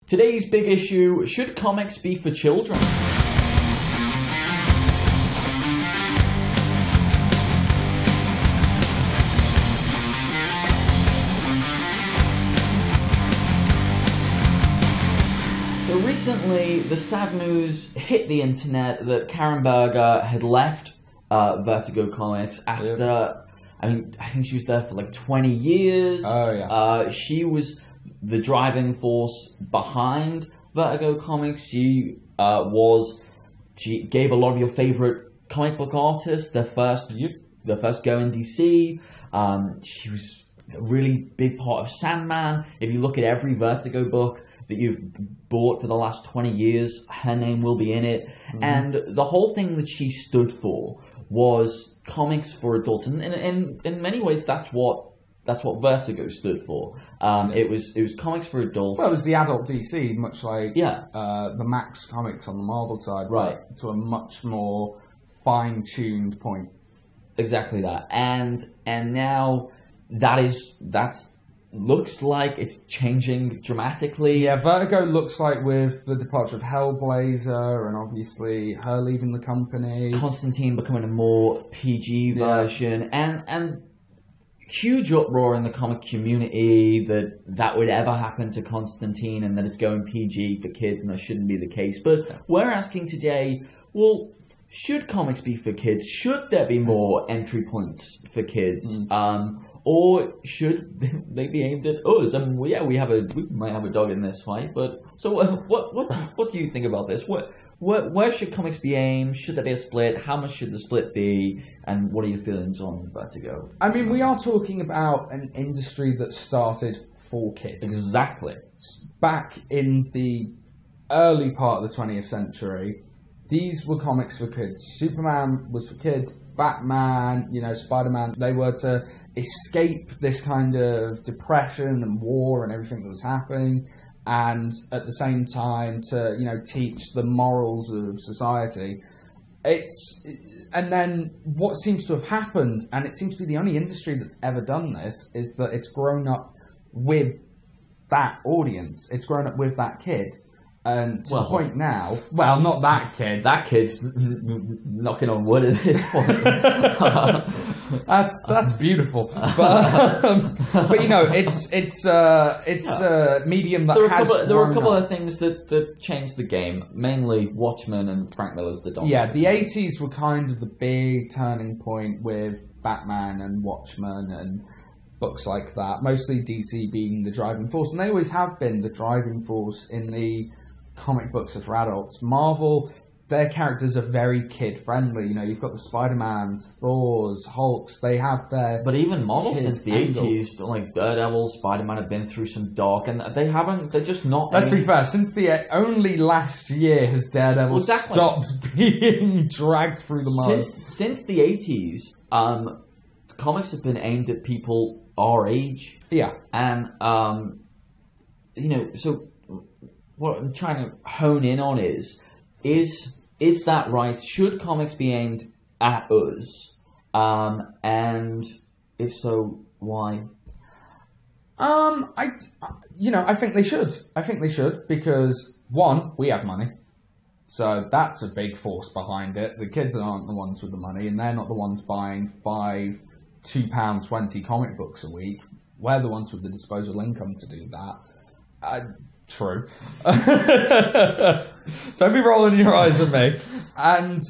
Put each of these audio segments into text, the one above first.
Today's big issue, should comics be for children? So recently, the sad news hit the internet that Karen Berger had left Vertigo Comics after, I think she was there for like 20 years. Oh, yeah. She was the driving force behind Vertigo Comics. She gave a lot of your favorite comic book artists their first go in DC. She was a really big part of Sandman. If you look at every Vertigo book that you've bought for the last 20 years, her name will be in it. Mm-hmm. And the whole thing that she stood for was comics for adults. And in many ways, that's what Vertigo stood for. It was comics for adults. Well, it was the adult DC, much like the Max comics on the Marvel side, right? To a much more fine-tuned point. Exactly that. And now that looks like it's changing dramatically. Yeah, Vertigo looks like with the departure of Hellblazer and obviously her leaving the company, Constantine becoming a more PG version, and huge uproar in the comic community that would ever happen to Constantine and that it's going PG for kids, and that shouldn't be the case. But we're asking today, well, should comics be for kids? Should there be more entry points for kids? Or should they be aimed at us? I mean, we might have a dog in this fight, but so what do you think about this? Where should comics be aimed? Should there be a split? How much should the split be? And what are your feelings on Vertigo? I mean, we are talking about an industry that started for kids. Exactly. Back in the early part of the 20th century, these were comics for kids. Superman was for kids. Batman, Spider-Man, they were to escape this kind of depression and war and everything that was happening, and at the same time to teach the morals of society. And then what seems to have happened, and it seems to be the only industry that's ever done this, is that it's grown up with that audience. It's grown up with that kid. And to the point now, well, not that kid. That kid's knocking on wood at this point. That's beautiful. But it's a medium that there were a couple of things that changed the game. Mainly Watchmen and Frank Miller's The Dawn. Yeah, the 80s were kind of the big turning point with Batman and Watchmen and books like that. Mostly DC being the driving force, and they always have been the driving force in the comic books are for adults. Marvel, their characters are very kid-friendly. You've got the Spider-Mans, Thors, Hulks. They have their... But even Marvel since the 80s, like Daredevil, Spider-Man have been through some dark, and they're just not... Let's be fair, only last year has Daredevil stopped being dragged through the mud. Since the 80s, comics have been aimed at people our age. Yeah. And, so... What I'm trying to hone in on is that right? Should comics be aimed at us? And if so, why? I think they should. I think they should because, one, we have money. So that's a big force behind it. The kids aren't the ones with the money, and they're not the ones buying £2.20 comic books a week. We're the ones with the disposable income to do that. True. Don't be rolling your eyes at me. And,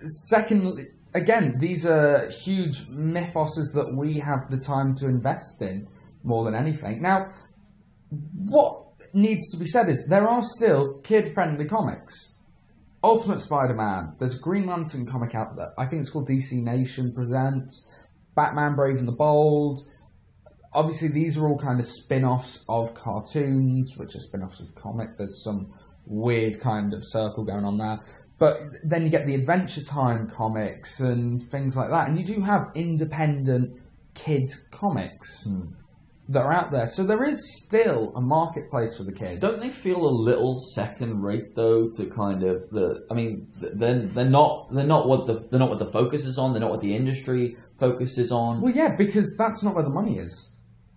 secondly, again, these are huge mythoses that we have the time to invest in more than anything. Now, what needs to be said is there are still kid-friendly comics. Ultimate Spider-Man, there's a Green Lantern comic out there. I think it's called DC Nation Presents, Batman Brave and the Bold. Obviously, these are all kind of spin-offs of cartoons, which are spin-offs of comic. There's some weird kind of circle going on there. But then you get the Adventure Time comics and things like that. And you do have independent kid comics that are out there. So there is still a marketplace for the kids. Don't they feel a little second-rate though? To kind of they're not what the focus is on. They're not what the industry focuses on. Well, yeah, because that's not where the money is.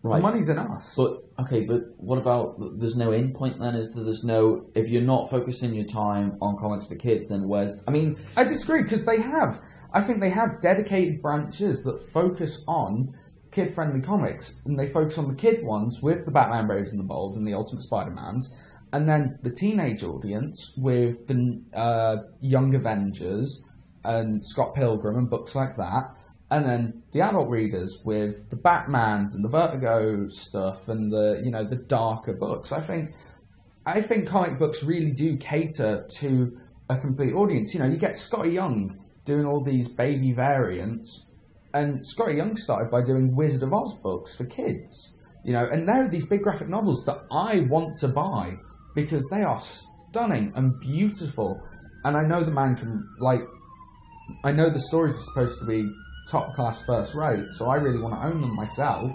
Right. The money's in us. But what about, there's no end point then? Is there? There's no, if you're not focusing your time on comics for kids, then where's, I disagree, because I think they have dedicated branches that focus on kid-friendly comics, and they focus on the kid ones with the Batman Brave and the Bold and the Ultimate Spider-Mans, and then the teenage audience with the Young Avengers and Scott Pilgrim and books like that, and then the adult readers with the Batmans and the Vertigo stuff and the darker books. I think comic books really do cater to a complete audience. You get Scotty Young doing all these baby variants, and Scotty Young started by doing Wizard of Oz books for kids. And there are these big graphic novels that I want to buy because they are stunning and beautiful. And I know the man can, I know the stories are supposed to be top class, first rate, so I really want to own them myself.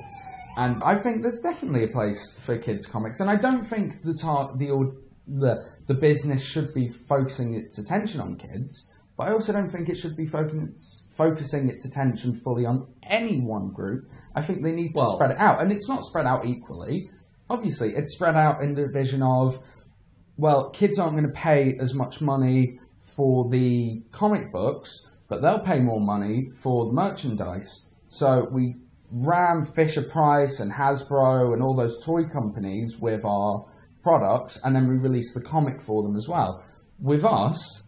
And I think there's definitely a place for kids comics, and I don't think the business should be focusing its attention on kids, but I also don't think it should be focusing its attention fully on any one group. I think they need to spread it out, and it's not spread out equally. Obviously, it's spread out in the vision of, kids aren't going to pay as much money for the comic books, but they'll pay more money for the merchandise. So we ram Fisher-Price and Hasbro and all those toy companies with our products, and then we release the comic for them as well. With us,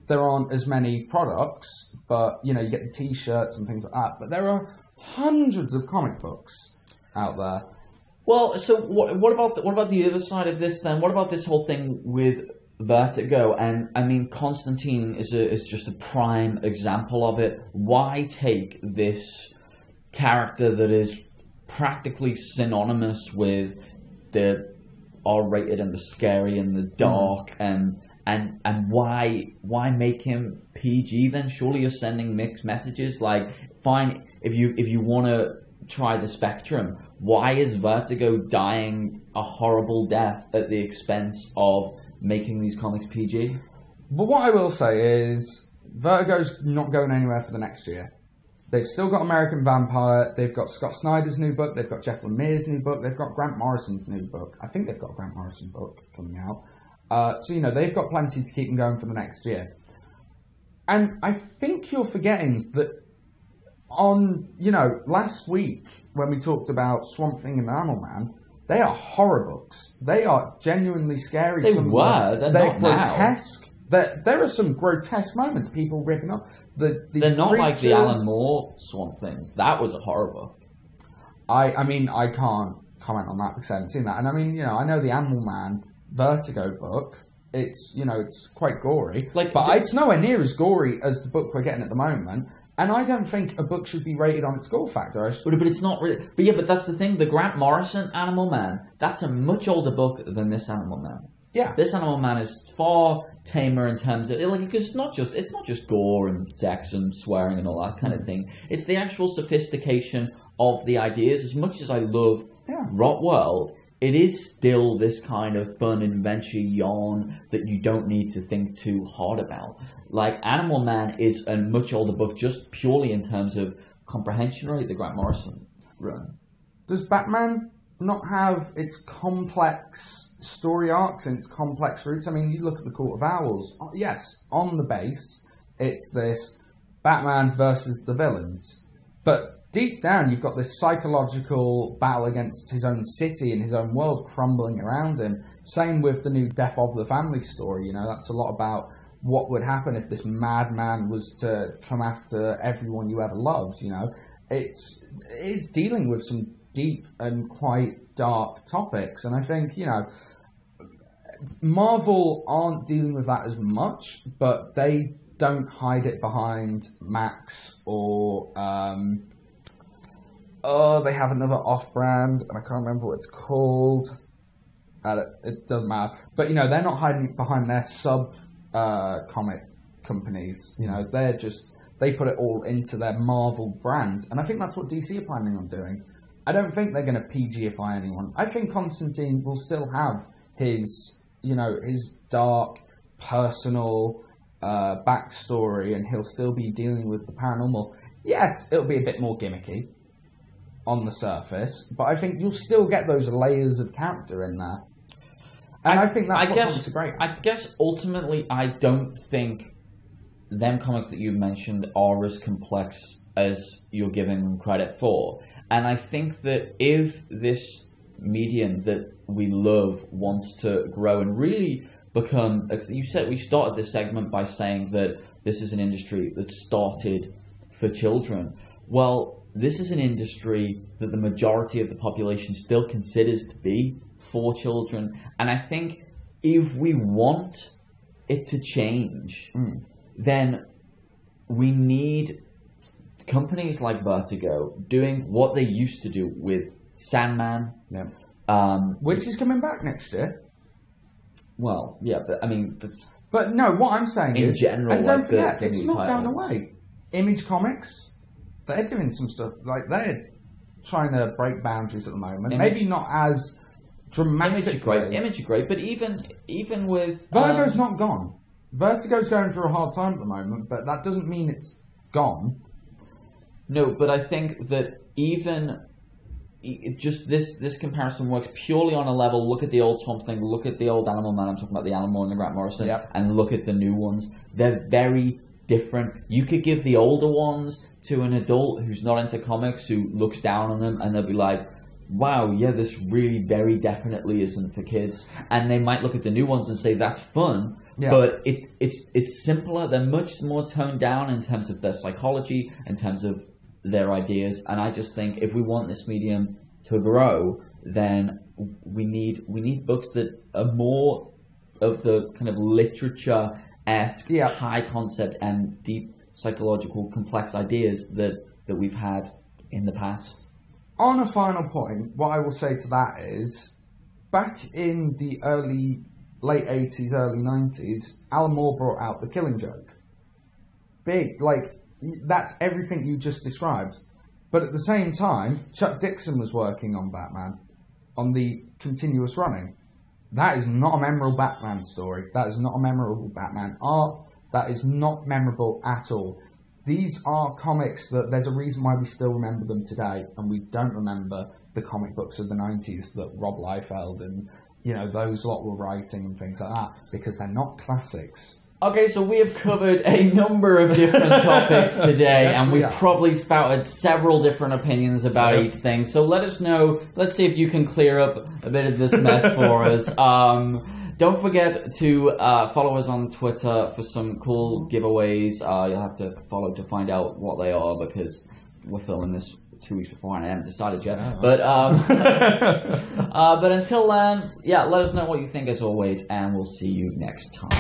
there aren't as many products, but you get the T-shirts and things like that. But there are hundreds of comic books out there. Well, so what about the other side of this then? What about this whole thing with Vertigo? And Constantine is just a prime example of it. Why take this character that is practically synonymous with the R-rated and the scary and the dark, and why make him PG then? Surely you're sending mixed messages. Fine, if you want to try the spectrum, why is Vertigo dying a horrible death at the expense of making these comics PG? But what I will say is, Vertigo's not going anywhere for the next year. They've still got American Vampire, they've got Scott Snyder's new book, they've got Jeff Lemire's new book, they've got Grant Morrison's new book. I think they've got a Grant Morrison book coming out. So they've got plenty to keep them going for the next year. And I think you're forgetting that on, last week when we talked about Swamp Thing and Animal Man, they are horror books. They are genuinely scary. They're not grotesque. There are some grotesque moments, people ripping up. They're not creatures. Like the Alan Moore Swamp Things. That was a horror book. I can't comment on that because I haven't seen that. And I know the Animal Man Vertigo book. It's quite gory, but it's nowhere near as gory as the book we're getting at the moment. And I don't think a book should be rated on its gore factor. But it's not really. But that's the thing. The Grant Morrison Animal Man, that's a much older book than this Animal Man. Yeah, this Animal Man is far tamer in terms of because it's not just gore and sex and swearing and all that kind of thing. It's the actual sophistication of the ideas. As much as I love Rot World, it is still this kind of fun adventure yarn that you don't need to think too hard about. Animal Man is a much older book, just purely in terms of comprehension rate, the Grant Morrison run. Does Batman not have its complex story arcs and its complex roots? You look at the Court of Owls. Yes, on the base, it's this Batman versus the villains. But deep down, you've got this psychological battle against his own city and his own world crumbling around him. Same with the new Death of the Family story. That's a lot about what would happen if this madman was to come after everyone you ever loved. It's dealing with some deep and quite dark topics, and I think Marvel aren't dealing with that as much, but they don't hide it behind Max or they have another off-brand, and I can't remember what it's called. It doesn't matter. But, they're not hiding it behind their sub-comic companies. They put it all into their Marvel brand. And I think that's what DC are planning on doing. I don't think they're going to PGify anyone. I think Constantine will still have his dark, personal backstory, and he'll still be dealing with the paranormal. Yes, it'll be a bit more gimmicky. But I think, it'll still be a story. on the surface, but I think you'll still get those layers of character in there. And I think that's what comics are great. I guess ultimately, I don't think them comics that you've mentioned are as complex as you're giving them credit for. And I think that if this medium that we love wants to grow and really become, you said we started this segment by saying that this is an industry that started for children. Well, this is an industry that the majority of the population still considers to be for children. And I think if we want it to change, then we need companies like Vertigo doing what they used to do with Sandman. Which is coming back next year. Well, yeah, but I mean, that's... But no, what I'm saying in is... general, and don't like forget, the it's new not title. going away. Image Comics, they're doing some stuff, like they're trying to break boundaries at the moment. Maybe not as dramatically. Image are great, but even with... Vertigo's not gone. Vertigo's going through a hard time at the moment, but that doesn't mean it's gone. No, but I think that even... just this comparison works purely on a level. Look at the old Swamp Thing, look at the old Animal Man, I'm talking about the Alan Moore and the Grant Morrison, and look at the new ones. They're very different. You could give the older ones to an adult who's not into comics, who looks down on them, and they'll be like, wow, yeah, this really very definitely isn't for kids. And they might look at the new ones and say, that's fun, but it's simpler. They're much more toned down in terms of their psychology, in terms of their ideas, and I just think if we want this medium to grow, then we need books that are more of the kind of literature-esque, high concept and deep psychological complex ideas that we've had in the past. On a final point, what I will say to that is, back in the late 80s, early 90s, Alan Moore brought out The Killing Joke. Big, like, that's everything you just described. But at the same time, Chuck Dixon was working on Batman, on the continuous running. That is not a memorable Batman story. That is not a memorable Batman art. That is not memorable at all. These are comics that there's a reason why we still remember them today, and we don't remember the comic books of the 90s that Rob Liefeld and, you know, those lot were writing and things like that, because they're not classics. Okay, so we have covered a number of different topics today, and we've probably spouted several different opinions about each thing. So let us know. Let's see if you can clear up a bit of this mess for us. Don't forget to follow us on Twitter for some cool giveaways. You'll have to follow to find out what they are, because we're filming this 2 weeks before and I haven't decided yet. But but until then, let us know what you think as always, and we'll see you next time.